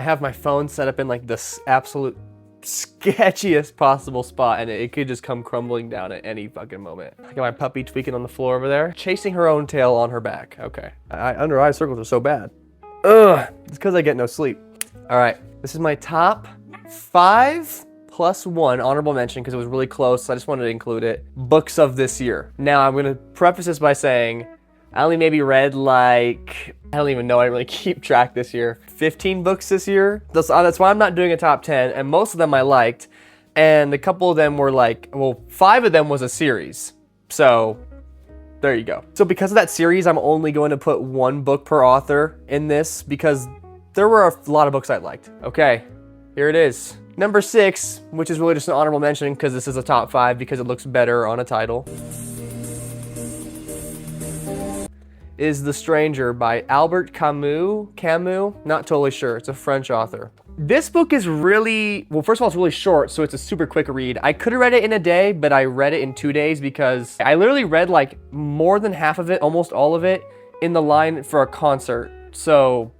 have my phone set up in like this absolute sketchiest possible spot, and it could just come crumbling down at any fucking moment. I got my puppy tweaking on the floor over there, chasing her own tail on her back. Okay. Under eye circles are so bad. Ugh, it's because I get no sleep. All right, this is my top 5 plus 1 honorable mention because it was really close. So I just wanted to include it. Books of this year. Now I'm gonna preface this by saying I only maybe read like, I don't even know, I didn't really keep track this year. 15 books this year. That's why I'm not doing a top 10, and most of them I liked. And a couple of them were like, well, 5 of them was a series. So there you go. So because of that series, I'm only going to put 1 book per author in this because there were a lot of books I liked. Okay, here it is. Number 6, which is really just an honorable mention because this is a top 5 because it looks better on a title, is The Stranger by Albert Camus. Not totally sure. It's a French author. This book is really, well, first of all, it's really short, so it's a super quick read. I could have read it in a day, but I read it in 2 days because I literally read like more than half of it, almost all of it, in the line for a concert. So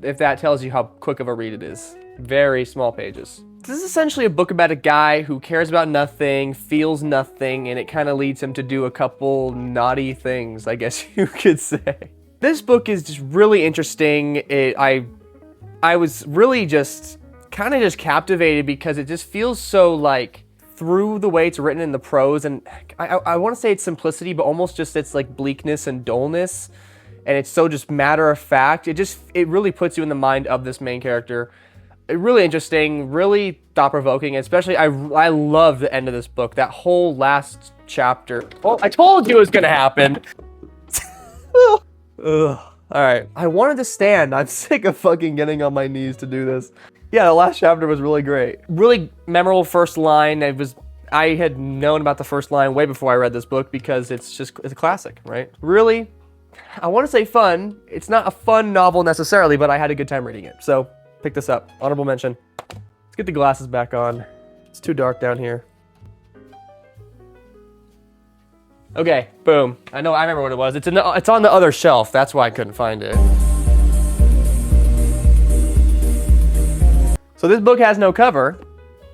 if that tells you how quick of a read it is. Very small pages. This is essentially a book about a guy who cares about nothing, feels nothing, and it kind of leads him to do a couple naughty things, I guess you could say. This book is just really interesting. I was really just kind of captivated because it just feels so like through the way it's written in the prose, and I want to say it's simplicity, but almost just it's like bleakness and dullness, and it's so just matter of fact. It really puts you in the mind of this main character. Really interesting, really thought-provoking, especially I love the end of this book. That whole last chapter. Oh, I told you it was gonna happen. Ugh. All right, I wanted to stand. I'm sick of fucking getting on my knees to do this. Yeah, the last chapter was really great. Really memorable first line. I had known about the first line way before I read this book because it's a classic, right? Really, I want to say fun. It's not a fun novel necessarily, but I had a good time reading it. So pick this up. Honorable mention. Let's get the glasses back on. It's too dark down here. Okay, boom. I remember what it was. It's on the other shelf. That's why I couldn't find it. So this book has no cover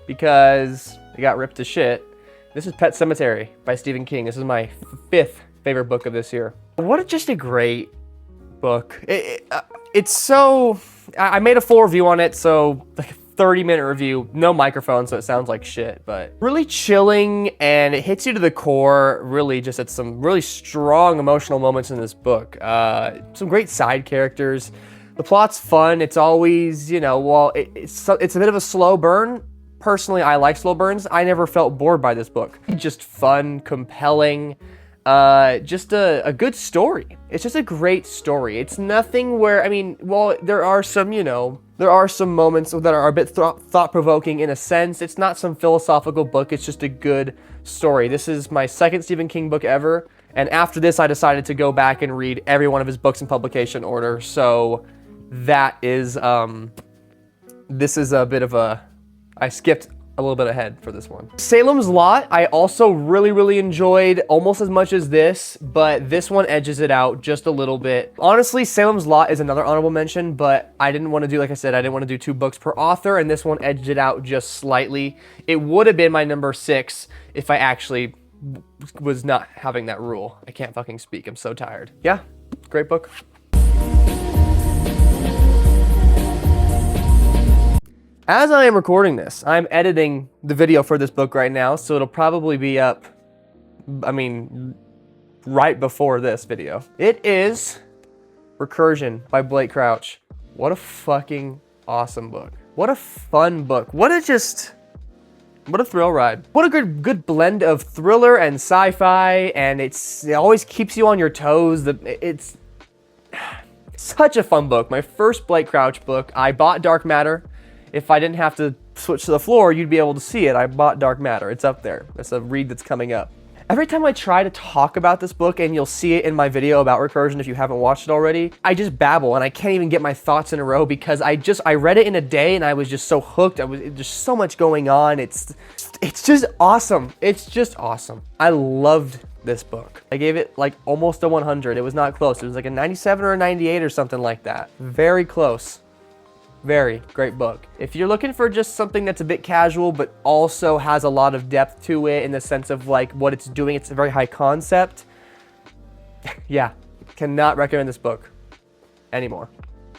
because it got ripped to shit. This is Pet Sematary by Stephen King. This is my 5th favorite book of this year. Just a great book. It's so, I made a full review on it, so like a 30-minute review, no microphone, so it sounds like shit, but really chilling, and it hits you to the core, really just at some really strong emotional moments in this book. Some great side characters. The plot's fun. It's always, it's a bit of a slow burn. Personally, I like slow burns. I never felt bored by this book. Just fun, compelling. Just a good story. It's just a great story. It's nothing where, there are some moments that are a bit thought-provoking in a sense. It's not some philosophical book. It's just a good story. This is my 2nd Stephen King book ever. And after this, I decided to go back and read every one of his books in publication order. So that is, this is a bit of I skipped a little bit ahead for this one. Salem's Lot, I also really enjoyed almost as much as this, but this one edges it out just a little bit. Honestly, Salem's Lot is another honorable mention, but I didn't want to do, like I said, I didn't want to do 2 books per author, and this one edged it out just slightly. It would have been my number 6 if I actually was not having that rule. I can't fucking speak, I'm so tired. Yeah, great book. As I am recording this, I'm editing the video for this book right now, so it'll probably be up, right before this video. It is Recursion by Blake Crouch. What a fucking awesome book. What a fun book. What a thrill ride. What a good blend of thriller and sci-fi, and it always keeps you on your toes. It's such a fun book. My first Blake Crouch book. I bought Dark Matter. If I didn't have to switch to the floor, you'd be able to see it. I bought Dark Matter. It's up there. It's a read that's coming up. Every time I try to talk about this book, and you'll see it in my video about Recursion if you haven't watched it already, I just babble and I can't even get my thoughts in a row because I read it in a day and I was just so hooked. There's so much going on. It's just awesome. It's just awesome. I loved this book. I gave it like almost a 100. It was not close. It was like a 97 or a 98 or something like that. Very close. Very great book. If you're looking for just something that's a bit casual, but also has a lot of depth to it in the sense of like what it's doing, it's a very high concept. Yeah, cannot recommend this book anymore.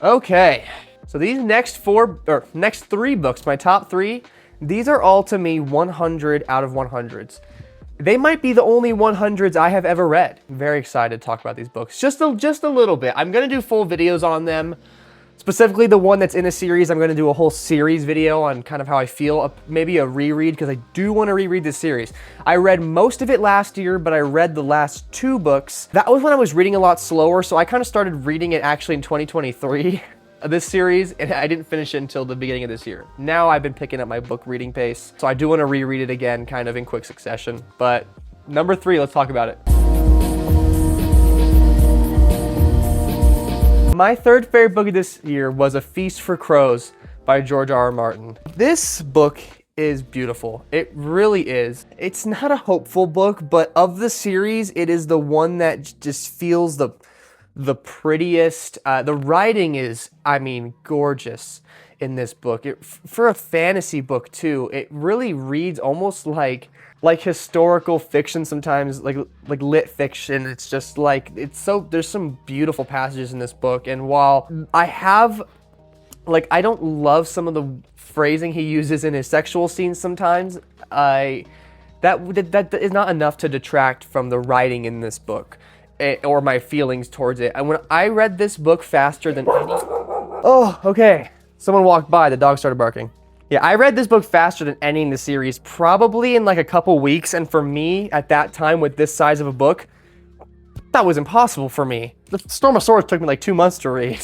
Okay, so these next three books, my top three, these are all to me 100 out of 100s. They might be the only 100s I have ever read. I'm very excited to talk about these books. Just a little bit. I'm gonna do full videos on them. Specifically the one that's in a series, I'm gonna do a whole series video on kind of how I feel, maybe a reread, because I do wanna reread this series. I read most of it last year, but I read the last two books. That was when I was reading a lot slower, so I kind of started reading it actually in 2023, this series, and I didn't finish it until the beginning of this year. Now I've been picking up my book reading pace, so I do wanna reread it again, kind of in quick succession. But number three, let's talk about it. My third favorite book of this year was A Feast for Crows by George R.R. Martin. This book is beautiful. It really is. It's not a hopeful book, but of the series, it is the one that just feels the prettiest. The writing is, I mean, gorgeous in this book. For a fantasy book too, it really reads almost like historical fiction sometimes, like lit fiction. It's just like, there's some beautiful passages in this book. And while I don't love some of the phrasing he uses in his sexual scenes sometimes, that is not enough to detract from the writing in this book or my feelings towards it. And when I read this book faster than oh, okay. Someone walked by, the dog started barking. Yeah, I read this book faster than ending the series, probably in like a couple weeks. And for me, at that time, with this size of a book, that was impossible for me. The Storm of Swords took me like 2 months to read.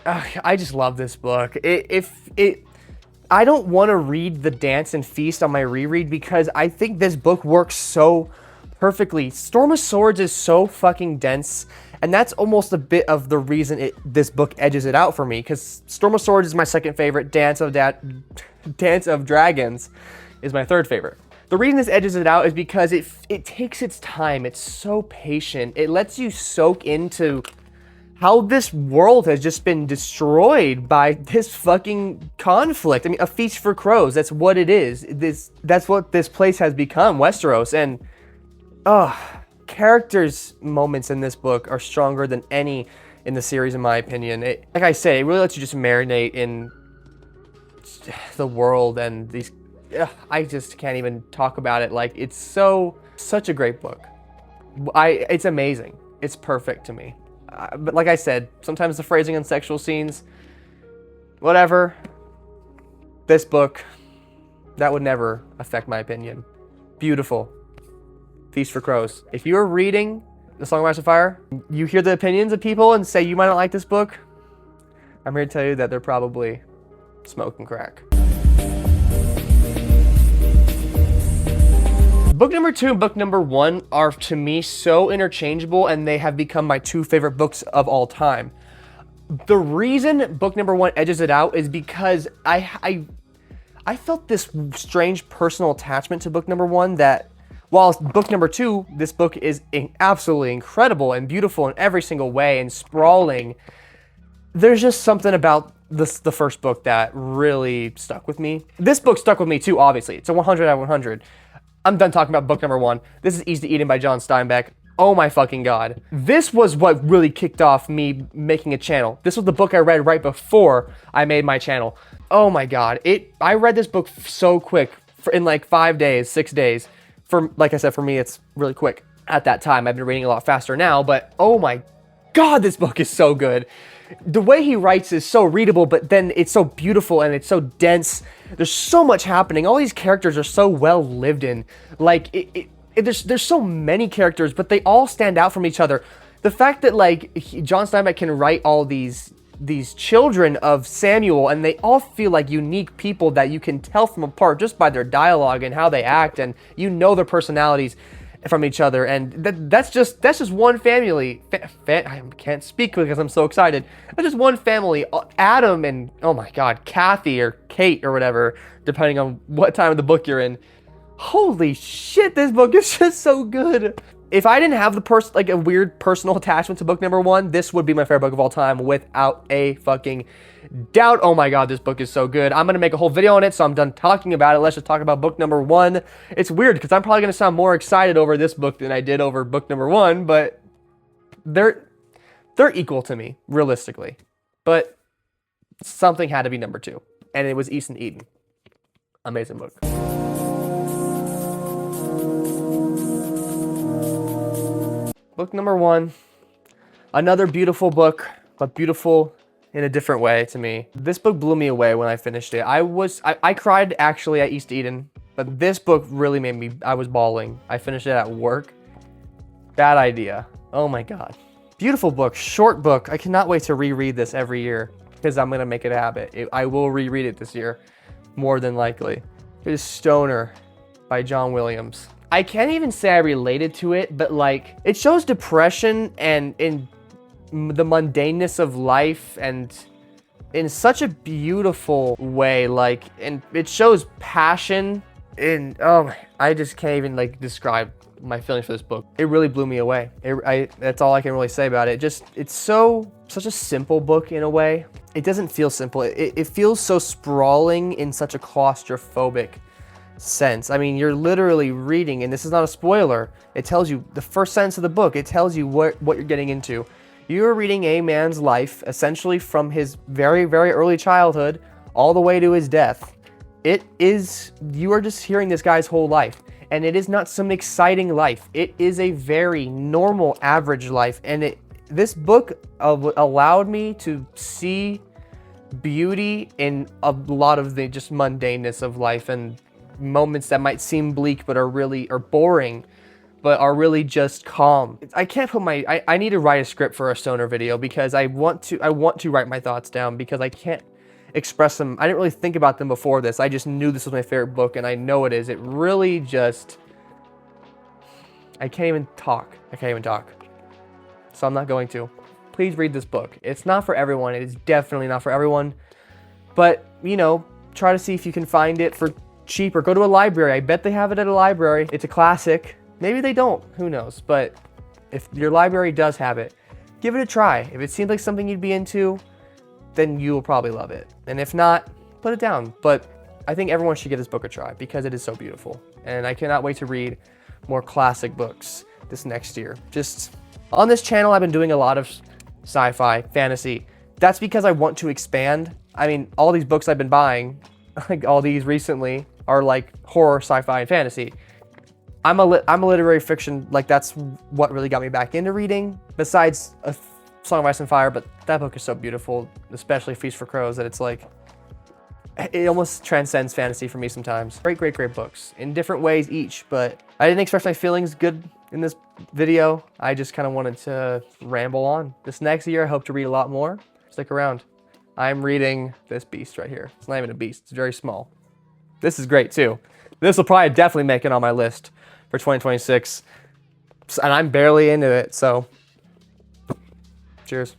I just love this book. I don't want to read The Dance and Feast on my reread because I think this book works so perfectly. Storm of Swords is so fucking dense, and that's almost a bit of the reason this book edges it out for me, because Storm of Swords is my second favorite, Dance of Dragons is my third favorite. The reason this edges it out is because it takes its time. It's so patient. It lets you soak into how this world has just been destroyed by this fucking conflict. I mean, A Feast for Crows, that's what it is. That's what this place has become, Westeros. And characters' moments in this book are stronger than any in the series, in my opinion. Like I say, it really lets you just marinate in the world and these. I just can't even talk about it. Like, it's such a great book. It's amazing. It's perfect to me. But like I said, sometimes the phrasing on sexual scenes, whatever. This book, that would never affect my opinion. Beautiful. Feast for Crows. If you are reading The Song of Ice and Fire, you hear the opinions of people and say you might not like this book, I'm here to tell you that they're probably smoking crack. Book number 2 and book number 1 are, to me, so interchangeable, and they have become my 2 favorite books of all time. The reason book number 1 edges it out is because I felt this strange personal attachment to book number 1 that, while book number 2, this book is absolutely incredible and beautiful in every single way and sprawling, there's just something about the first book that really stuck with me. This book stuck with me too, obviously. It's a 100 out of 100. I'm done talking about book number 1. This is Easy to Eat by John Steinbeck. Oh my fucking God. This was what really kicked off me making a channel. This was the book I read right before I made my channel. Oh my God. I read this book so quick, in like 5 days, 6 days. Like I said, for me, it's really quick. At that time, I've been reading a lot faster now, but oh my God, this book is so good. The way he writes is so readable, but then it's so beautiful and it's so dense. There's so much happening. All these characters are so well lived in. Like, there's so many characters, but they all stand out from each other. The fact that, like, John Steinbeck can write all these children of Samuel, and they all feel like unique people that you can tell from apart just by their dialogue and how they act, and you know their personalities from each other, and that's just one family. I can't speak because I'm so excited. That's just one family. Adam and, oh my God, Kathy or Kate or whatever, depending on what time of the book you're in. Holy shit, this book is just so good. if I didn't have like a weird personal attachment to book number 1, this would be my favorite book of all time without a fucking doubt. Oh my god, this book is so good. I'm gonna make a whole video on it, so I'm done talking about it. Let's just talk about book number 1. It's weird because I'm probably gonna sound more excited over this book than I did over book number 1, but they're equal to me, realistically. But something had to be number 2, and it was Easton Eden. Amazing book. Book number 1, another beautiful book, but beautiful in a different way to me. This book blew me away when I finished it. I cried actually at East Eden, but this book really made me, I was bawling. I finished it at work. Bad idea. Oh my god. Beautiful book, short book. I cannot wait to reread this every year because I'm gonna make it a habit. I will reread it this year, more than likely. It is Stoner by John Williams. I can't even say I related to it, but like, it shows depression and in the mundaneness of life and in such a beautiful way, like, and it shows passion in, oh, I just can't even like describe my feelings for this book. It really blew me away. That's all I can really say about it. It's such a simple book in a way. It doesn't feel simple. It feels so sprawling in such a claustrophobic sense. I mean, you're literally reading, and this is not a spoiler. It tells you the first sentence of the book. It tells you what you're getting into. You're reading a man's life, essentially from his very, very early childhood all the way to his death. You are just hearing this guy's whole life, and it is not some exciting life. It is a very normal, average life, and this book allowed me to see beauty in a lot of the just mundaneness of life and moments that might seem bleak but are boring, but are really just calm. I can't put I need to write a script for a Stoner video because I want to write my thoughts down because I can't express them. I didn't really think about them before this. I just knew this was my favorite book, and I know it is. It really just, I can't even talk. So I'm not going to. Please read this book. It's not for everyone. It is definitely not for everyone. But, you know, try to see if you can find it for cheap or go to a library. I bet they have it at a library. It's a classic. Maybe they don't. Who knows? But if your library does have it, give it a try. If it seems like something you'd be into, then you will probably love it. And if not, put it down. But I think everyone should give this book a try because it is so beautiful. And I cannot wait to read more classic books this next year. Just on this channel, I've been doing a lot of sci-fi, fantasy. That's because I want to expand. I mean, all these books I've been buying, like all these recently, are like horror, sci-fi, and fantasy. I'm a literary fiction, like that's what really got me back into reading, besides A Song of Ice and Fire, but that book is so beautiful, especially Feast for Crows, that it's like, it almost transcends fantasy for me sometimes. Great, great, great books, in different ways each, but I didn't express my feelings good in this video. I just kind of wanted to ramble on. This next year, I hope to read a lot more. Stick around. I'm reading this beast right here. It's not even a beast, it's very small. This is great too. This will probably definitely make it on my list for 2026. And I'm barely into it, so cheers.